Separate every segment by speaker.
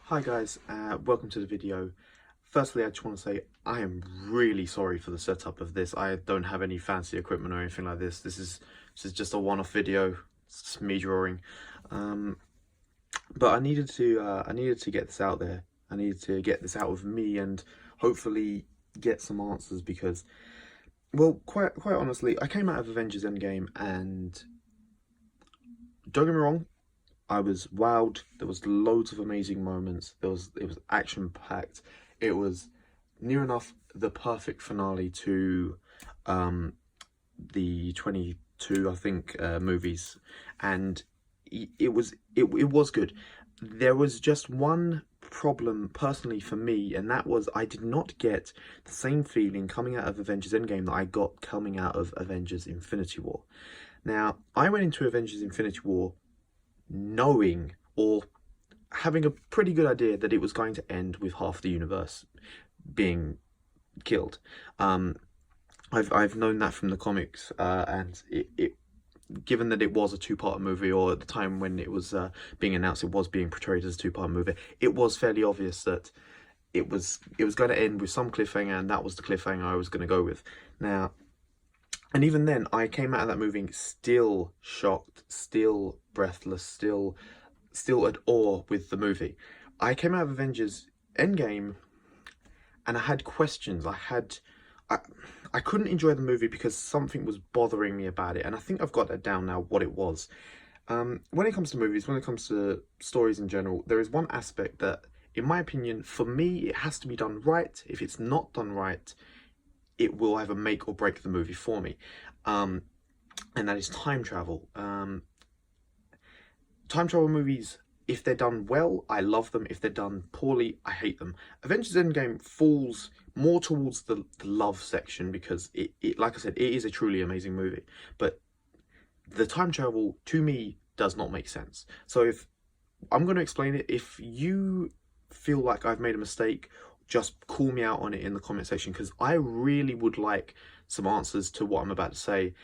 Speaker 1: Hi guys, welcome to the video. Firstly, I just want to say I am really sorry for the setup of this. I don't have any fancy equipment or anything like this. This is just a one-off video. It's just me drawing. But I needed to get this out there. I needed to get this out of me and hopefully get some answers because, well, quite honestly, I came out of Avengers Endgame and don't get me wrong, I was wowed. There was loads of amazing moments. It was action packed. It was near enough the perfect finale to the 22, I think, movies, and it was good. There was just one problem personally for me, and that was I did not get the same feeling coming out of Avengers Endgame that I got coming out of Avengers Infinity War. Now, I went into Avengers Infinity War knowing or having a pretty good idea that it was going to end with half the universe being killed. I've known that from the comics, and it given that it was a two-part movie, or at the time when it was being announced, it was being portrayed as a two-part movie. It was fairly obvious that it was going to end with some cliffhanger, and that was the cliffhanger I was going to go with. Now, and even then, I came out of that movie still shocked, still breathless, still at awe with the movie. I came out of Avengers Endgame and I had questions. I couldn't enjoy the movie because something was bothering me about it, and I think I've got that down now, what it was. When it comes to movies, when it comes to stories in general, there is one aspect that, in my opinion, for me, it has to be done right. If it's not done right, it will either make or break the movie for me, and that is time travel. Time travel movies, if they're done well, I love them. If they're done poorly, I hate them. Avengers Endgame falls more towards the love section because it, like I said, it is a truly amazing movie, but the time travel to me does not make sense. So if I'm going to explain it, if you feel like I've made a mistake, just call me out on it in the comment section, because I really would like some answers to what I'm about to say.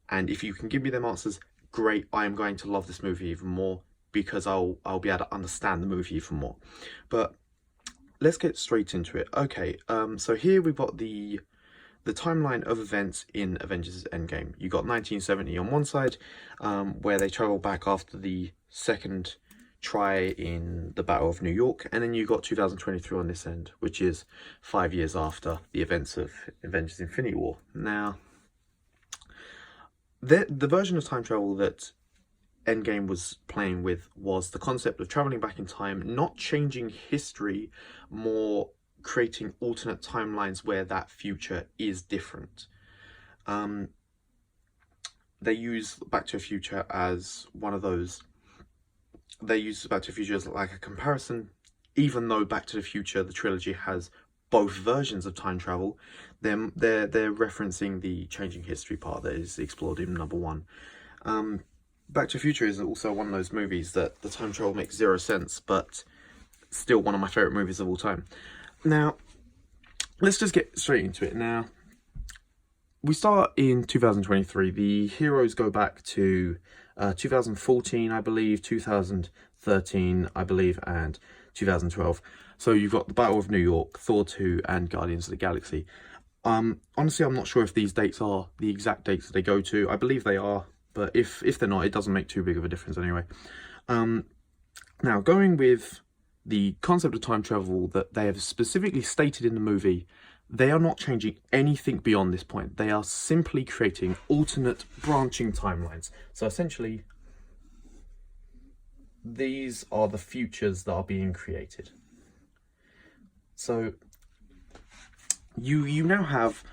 Speaker 1: And if you can give me them answers, great. I am going to love this movie even more because I'll be able to understand the movie even more. But let's get straight into it. Okay, so here we've got the timeline of events in Avengers Endgame. You got 1970 on one side, where they travel back after the second try in the Battle of New York, and then you got 2023 on this end, which is 5 years after the events of Avengers Infinity War. Now, the version of time travel that Endgame was playing with was the concept of traveling back in time, not changing history, more creating alternate timelines where that future is different. They use Back to the Future as one of those. They use Back to the Future as like a comparison, even though Back to the Future, the trilogy, has both versions of time travel. They're referencing the changing history part that is explored in number one. Back to the Future is also one of those movies that the time travel makes zero sense, but still one of my favourite movies of all time. Now, let's just get straight into it. Now, we start in 2023. The heroes go back to 2014, I believe, 2013, I believe, and 2012. So you've got the Battle of New York, Thor 2, and Guardians of the Galaxy. Honestly, I'm not sure if these dates are the exact dates that they go to. I believe they are, but if they're not, it doesn't make too big of a difference anyway. Now, going with the concept of time travel that they have specifically stated in the movie, they are not changing anything beyond this point. They are simply creating alternate branching timelines. So essentially, these are the futures that are being created. So you now have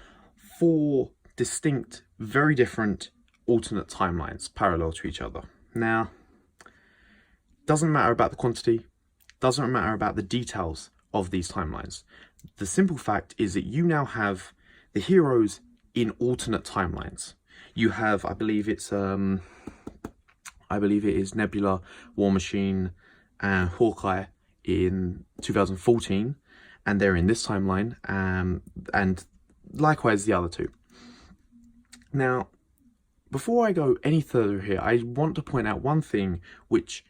Speaker 1: 4 distinct, very different alternate timelines parallel to each other. Now, doesn't matter about the quantity, doesn't matter about the details of these timelines. The simple fact is that you now have the heroes in alternate timelines. You have, I believe it is Nebula, War Machine, and Hawkeye in 2014, and they're in this timeline, and likewise the other two. Now, before I go any further here, I want to point out one thing which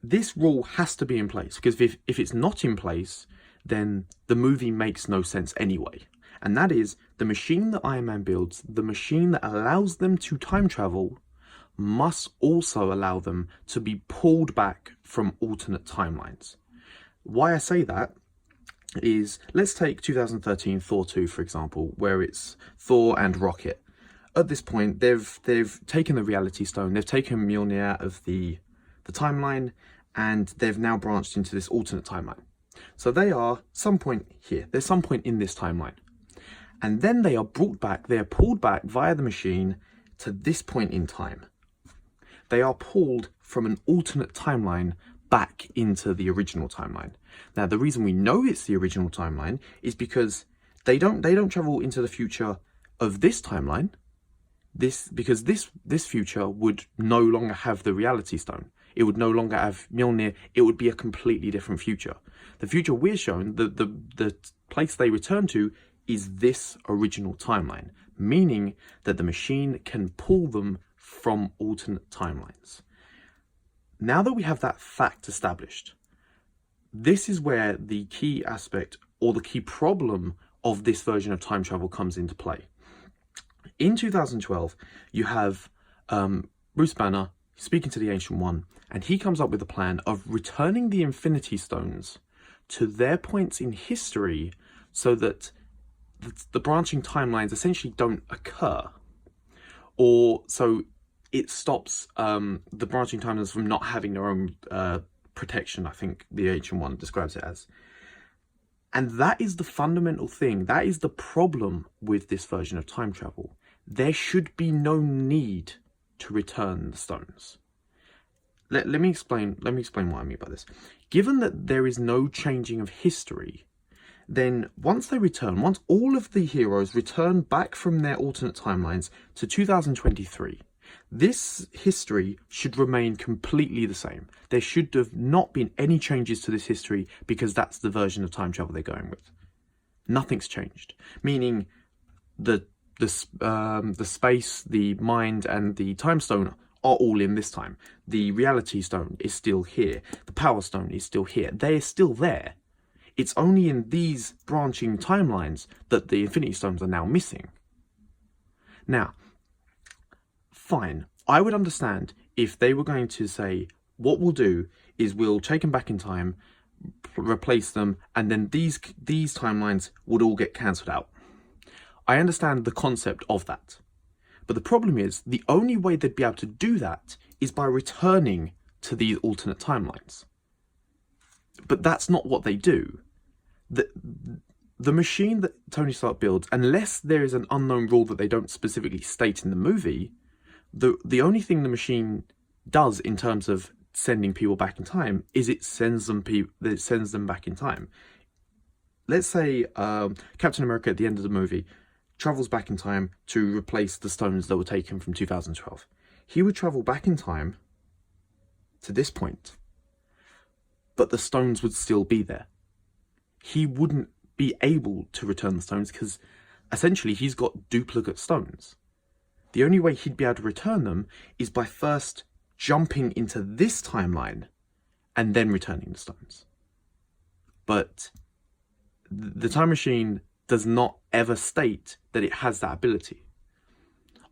Speaker 1: this rule has to be in place, because if it's not in place, then the movie makes no sense anyway. And that is, the machine that Iron Man builds, the machine that allows them to time travel, must also allow them to be pulled back from alternate timelines. Why I say that is, let's take 2013 Thor 2, for example, where it's Thor and Rocket. At this point, they've taken the reality stone, they've taken Mjolnir out of the timeline, and they've now branched into this alternate timeline. So they are some point here, there's some point in this timeline. And then they are brought back, they are pulled back via the machine to this point in time. They are pulled from an alternate timeline back into the original timeline. Now, the reason we know it's the original timeline is because they don't travel into the future of this timeline. Because this future would no longer have the reality stone. It would no longer have Mjolnir. It would be a completely different future. The future we're shown, the place they return to, is this original timeline, meaning that the machine can pull them from alternate timelines. Now that we have that fact established, this is where the key aspect or the key problem of this version of time travel comes into play. In 2012, you have Bruce Banner speaking to the Ancient One, and he comes up with a plan of returning the Infinity Stones to their points in history so that the branching timelines essentially don't occur. Or so it stops the branching timelines from not having their own protection, I think the Ancient One describes it as. And that is the fundamental thing. That is the problem with this version of time travel. There should be no need to return the stones. Let me explain what I mean by this. Given that there is no changing of history, then once all of the heroes return back from their alternate timelines to 2023, this history should remain completely the same. There should have not been any changes to this history, because that's the version of time travel they're going with. Nothing's changed, meaning the space, the mind, and the time stone are all in this time. The reality stone is still here. The power stone is still here. They're still there. It's only in these branching timelines that the Infinity Stones are now missing. Now, fine, I would understand if they were going to say, what we'll do is we'll take them back in time, replace them, and then these timelines would all get cancelled out. I understand the concept of that. But the problem is, the only way they'd be able to do that is by returning to these alternate timelines. But that's not what they do. The machine that Tony Stark builds, unless there is an unknown rule that they don't specifically state in the movie, the only thing the machine does in terms of sending people back in time is it sends them back in time. Let's say Captain America at the end of the movie travels back in time to replace the stones that were taken from 2012. He would travel back in time to this point, but the stones would still be there. He wouldn't be able to return the stones because essentially he's got duplicate stones. The only way he'd be able to return them is by first jumping into this timeline and then returning the stones. But the time machine does not ever state that it has that ability.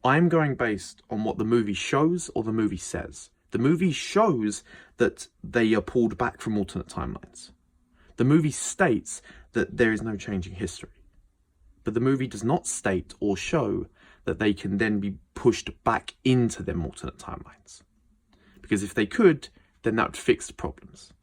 Speaker 1: I'm going based on what the movie shows or the movie says. The movie shows that they are pulled back from alternate timelines. The movie states that there is no change in history. But the movie does not state or show that they can then be pushed back into them alternate timelines. Because if they could, then that would fix the problems.